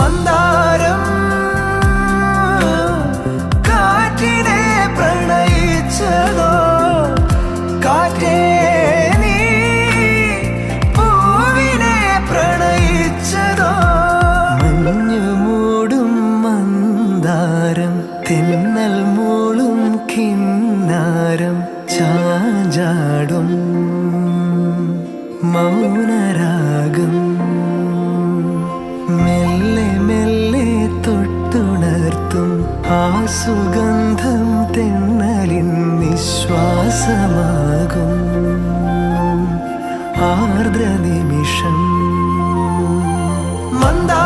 മന്ദാരം കാറ്റിനെ പ്രണയിച്ചതോ, കാറ്റേ നീ പൂവിനെ പ്രണയിച്ചതോ. മഞ്ഞു മൂടും മന്ദാരം, തെന്നൽ മൂളും കിന്നാരം, ചാഞ്ചാടും മൗനരാഗം. മെല്ലെ മെല്ലെ തൊട്ടുണർത്തും ആ സുഗന്ധം തെന്നലിൻ നിശ്വാസമാകും. ആർദ്ര നിമിഷം മന്ദാരം